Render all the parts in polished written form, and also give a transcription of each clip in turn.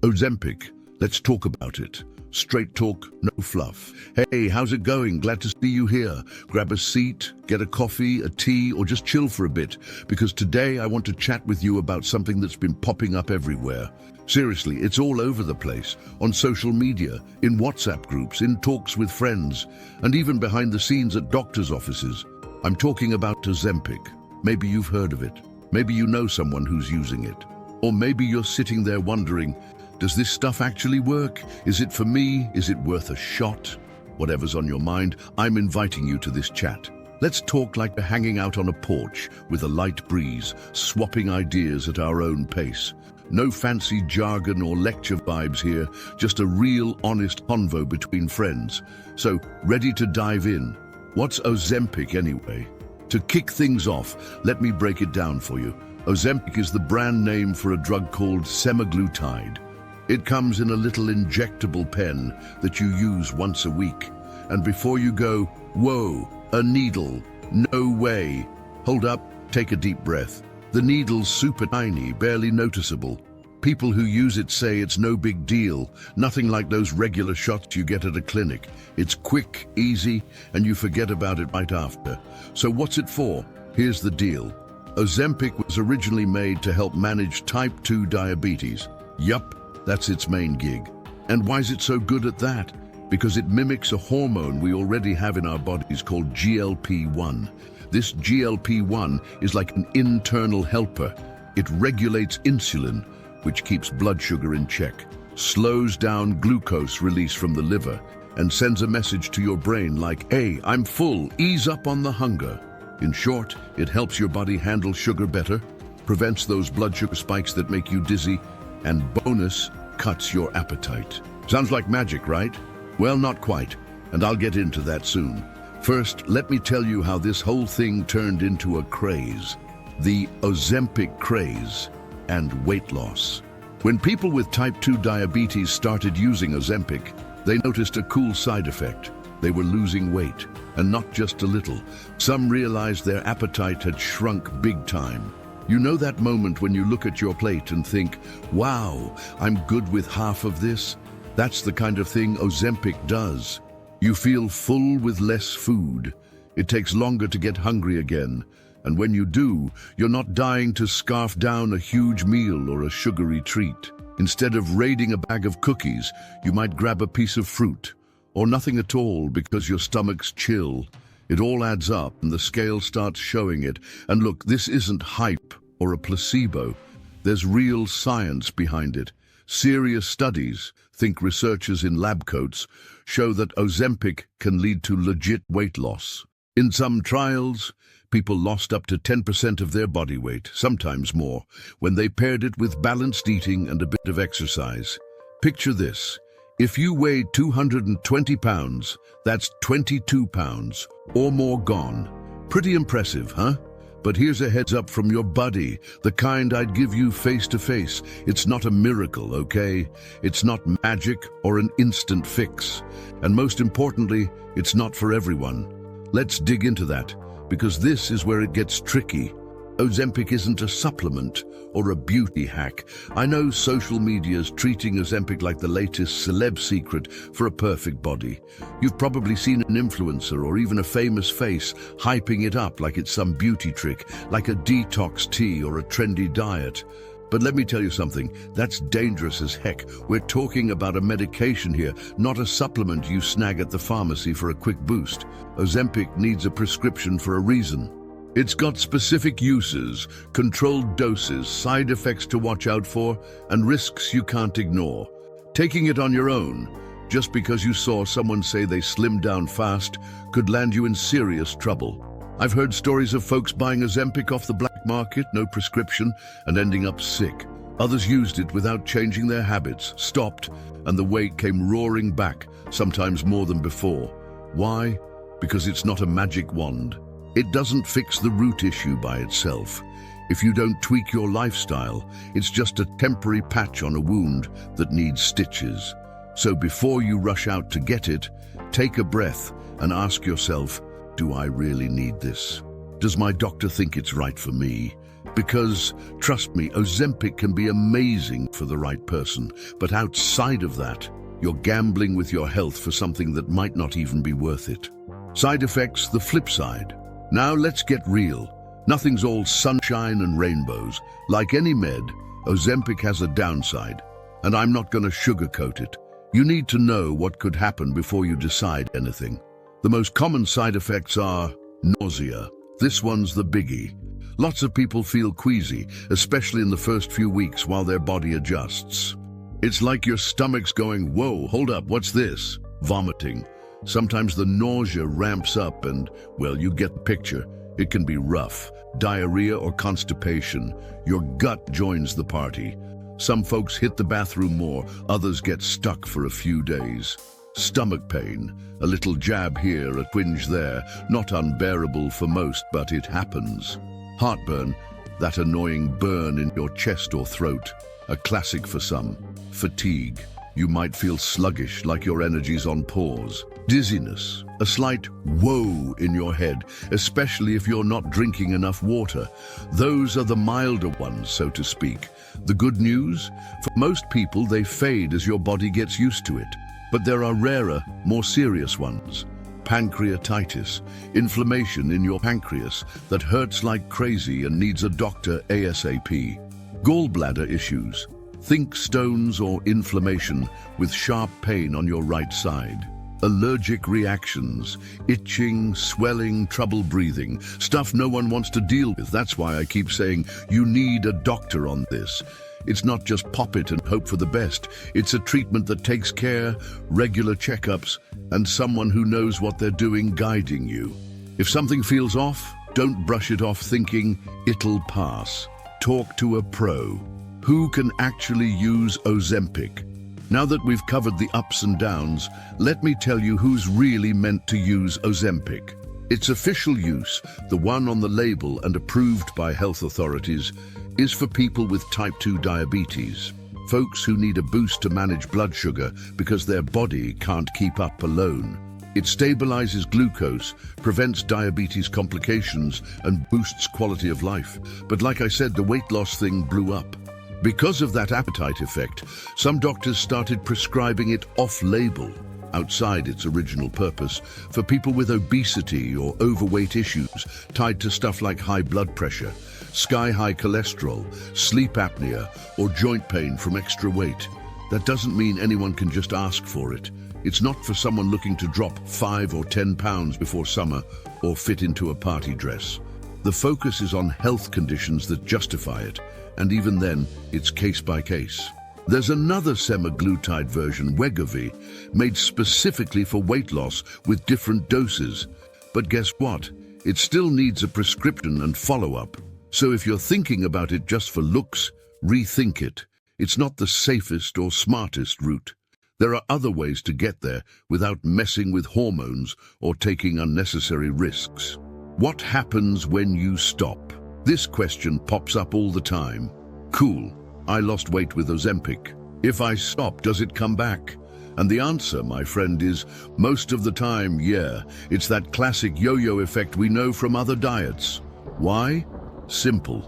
Ozempic, let's talk about it. Straight talk, no fluff. Hey, how's it going? Glad to see you here. Grab a seat, get a coffee, a tea, or just chill for a bit, because today I want to chat with you about something that's been popping up everywhere. Seriously, it's all over the place, on social media, in WhatsApp groups, in talks with friends, and even behind the scenes at doctors' offices. I'm talking about Ozempic. Maybe you've heard of it. Maybe you know someone who's using it. Or maybe you're sitting there wondering, does this stuff actually work? Is it for me? Is it worth a shot? Whatever's on your mind, I'm inviting you to this chat. Let's talk like we're hanging out on a porch with a light breeze, swapping ideas at our own pace. No fancy jargon or lecture vibes here, just a real honest convo between friends. So, ready to dive in? What's Ozempic anyway? To kick things off, let me break it down for you. Ozempic is the brand name for a drug called Semaglutide. It comes in a little injectable pen that you use once a week. And before you go, whoa, a needle, no way. Hold up, take a deep breath. The needle's super tiny, barely noticeable. People who use it say it's no big deal, nothing like those regular shots you get at a clinic. It's quick, easy, and you forget about it right after. So what's it for? Here's the deal. Ozempic was originally made to help manage type 2 diabetes. Yup, that's its main gig. And why is it so good at that? Because it mimics a hormone we already have in our bodies called GLP-1. This GLP-1 is like an internal helper. It regulates insulin, which keeps blood sugar in check, slows down glucose release from the liver, and sends a message to your brain like, hey, I'm full, ease up on the hunger. In short, it helps your body handle sugar better, prevents those blood sugar spikes that make you dizzy, and bonus, cuts your appetite. Sounds like magic, right? Well, not quite, and I'll get into that soon. First, let me tell you how this whole thing turned into a craze. The Ozempic craze and weight loss. When people with type 2 diabetes started using Ozempic, they noticed a cool side effect. They were losing weight, and not just a little. Some realized their appetite had shrunk big time. You know that moment when you look at your plate and think, wow, I'm good with half of this? That's the kind of thing Ozempic does. You feel full with less food. It takes longer to get hungry again. And when you do, you're not dying to scarf down a huge meal or a sugary treat. Instead of raiding a bag of cookies, you might grab a piece of fruit, or nothing at all because your stomach's chill. It all adds up and the scale starts showing it. And look, this isn't hype or a placebo. There's real science behind it. Serious studies, think researchers in lab coats, show that Ozempic can lead to legit weight loss. In some trials, people lost up to 10% of their body weight, sometimes more, when they paired it with balanced eating and a bit of exercise. Picture this. If you weighed 220 pounds, that's 22 pounds or more gone. Pretty impressive, huh? But here's a heads up from your buddy, the kind I'd give you face to face. It's not a miracle, okay? It's not magic or an instant fix. And most importantly, it's not for everyone. Let's dig into that, because this is where it gets tricky. Ozempic isn't a supplement or a beauty hack. I know social media's treating Ozempic like the latest celeb secret for a perfect body. You've probably seen an influencer or even a famous face hyping it up like it's some beauty trick, like a detox tea or a trendy diet. But let me tell you something, that's dangerous as heck. We're talking about a medication here, not a supplement you snag at the pharmacy for a quick boost. Ozempic needs a prescription for a reason. It's got specific uses, controlled doses, side effects to watch out for, and risks you can't ignore. Taking it on your own, just because you saw someone say they slimmed down fast, could land you in serious trouble. I've heard stories of folks buying Ozempic off the black market, no prescription, and ending up sick. Others used it without changing their habits, stopped, and the weight came roaring back, sometimes more than before. Why? Because it's not a magic wand. It doesn't fix the root issue by itself. If you don't tweak your lifestyle, it's just a temporary patch on a wound that needs stitches. So before you rush out to get it, take a breath and ask yourself, do I really need this? Does my doctor think it's right for me? Because, trust me, Ozempic can be amazing for the right person, but outside of that, you're gambling with your health for something that might not even be worth it. Side effects, the flip side. Now let's get real. Nothing's all sunshine and rainbows. Like any med, Ozempic has a downside, and I'm not going to sugarcoat it. You need to know what could happen before you decide anything. The most common side effects are nausea. This one's the biggie. Lots of people feel queasy, especially in the first few weeks while their body adjusts. It's like your stomach's going, whoa, hold up, what's this? Vomiting. Sometimes the nausea ramps up and, well, you get the picture. It can be rough. Diarrhea or constipation. Your gut joins the party. Some folks hit the bathroom more, others get stuck for a few days. Stomach pain, a little jab here, a twinge there, not unbearable for most, but it happens. Heartburn, that annoying burn in your chest or throat, a classic for some. Fatigue, you might feel sluggish, like your energy's on pause. Dizziness, a slight whoa in your head, especially if you're not drinking enough water. Those are the milder ones, so to speak. The good news? For most people, they fade as your body gets used to it. But there are rarer, more serious ones. Pancreatitis, inflammation in your pancreas that hurts like crazy and needs a doctor ASAP. Gallbladder issues, think stones or inflammation with sharp pain on your right side. Allergic reactions, itching, swelling, trouble breathing, stuff no one wants to deal with. That's why I keep saying you need a doctor on this. It's not just pop it and hope for the best. It's a treatment that takes care, regular checkups, and someone who knows what they're doing guiding you. If something feels off, don't brush it off thinking it'll pass. Talk to a pro who can actually use Ozempic. Now that we've covered the ups and downs, let me tell you who's really meant to use Ozempic. Its official use, the one on the label and approved by health authorities, is for people with type 2 diabetes, folks who need a boost to manage blood sugar because their body can't keep up alone. It stabilizes glucose, prevents diabetes complications, and boosts quality of life. But like I said, the weight loss thing blew up. Because of that appetite effect, some doctors started prescribing it off-label, outside its original purpose, for people with obesity or overweight issues tied to stuff like high blood pressure, sky-high cholesterol, sleep apnea, or joint pain from extra weight. That doesn't mean anyone can just ask for it. It's not for someone looking to drop 5 or 10 pounds before summer or fit into a party dress. The focus is on health conditions that justify it, and even then, it's case by case. There's another semaglutide version, Wegovy, made specifically for weight loss with different doses. But guess what? It still needs a prescription and follow-up. So if you're thinking about it just for looks, rethink it. It's not the safest or smartest route. There are other ways to get there without messing with hormones or taking unnecessary risks. What happens when you stop? This question pops up all the time. Cool, I lost weight with Ozempic. If I stop, does it come back? And the answer, my friend, is most of the time, yeah. It's that classic yo-yo effect we know from other diets. Why? Simple.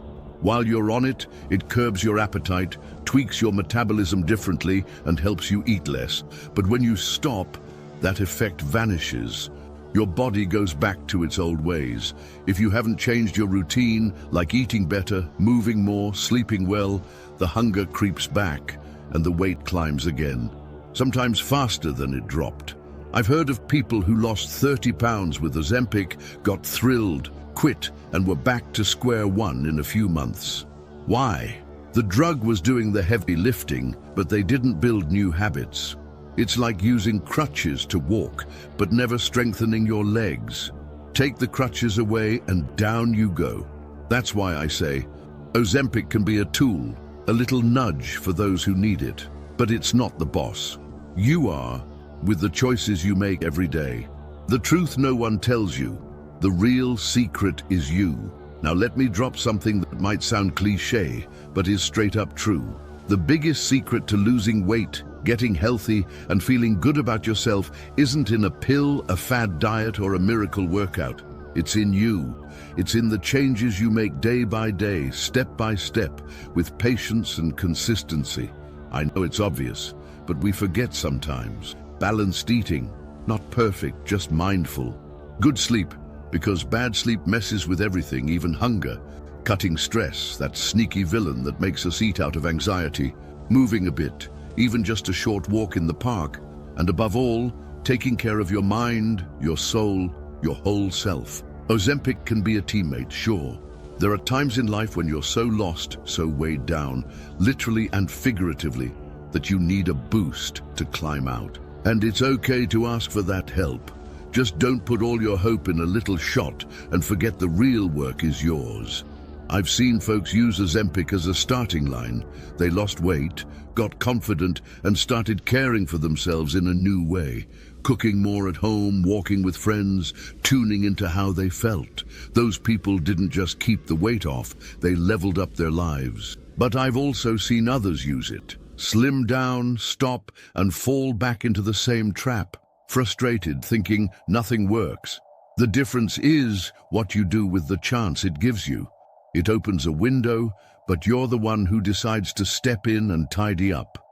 While you're on it, it curbs your appetite, tweaks your metabolism differently, and helps you eat less. But when you stop, that effect vanishes. Your body goes back to its old ways. If you haven't changed your routine, like eating better, moving more, sleeping well, the hunger creeps back and the weight climbs again, sometimes faster than it dropped. I've heard of people who lost 30 pounds with Ozempic, got thrilled, quit, and were back to square one in a few months. Why? The drug was doing the heavy lifting, but they didn't build new habits. It's like using crutches to walk, but never strengthening your legs. Take the crutches away and down you go. That's why I say, Ozempic can be a tool, a little nudge for those who need it. But it's not the boss. You are, with the choices you make every day. The truth no one tells you. The real secret is you. Now let me drop something that might sound cliché, but is straight up true. The biggest secret to losing weight, getting healthy, and feeling good about yourself isn't in a pill, a fad diet, or a miracle workout. It's in you. It's in the changes you make day by day, step by step, with patience and consistency. I know it's obvious, but we forget sometimes. Balanced eating, not perfect, just mindful. Good sleep, because bad sleep messes with everything, even hunger. Cutting stress, that sneaky villain that makes us eat out of anxiety. Moving a bit, even just a short walk in the park. And above all, taking care of your mind, your soul, your whole self. Ozempic can be a teammate, sure. There are times in life when you're so lost, so weighed down, literally and figuratively, that you need a boost to climb out. And it's okay to ask for that help. Just don't put all your hope in a little shot and forget the real work is yours. I've seen folks use Ozempic as a starting line. They lost weight, got confident, and started caring for themselves in a new way. Cooking more at home, walking with friends, tuning into how they felt. Those people didn't just keep the weight off, they leveled up their lives. But I've also seen others use it. Slim down, stop, and fall back into the same trap. Frustrated, thinking nothing works. The difference is what you do with the chance it gives you. It opens a window, but you're the one who decides to step in and tidy up.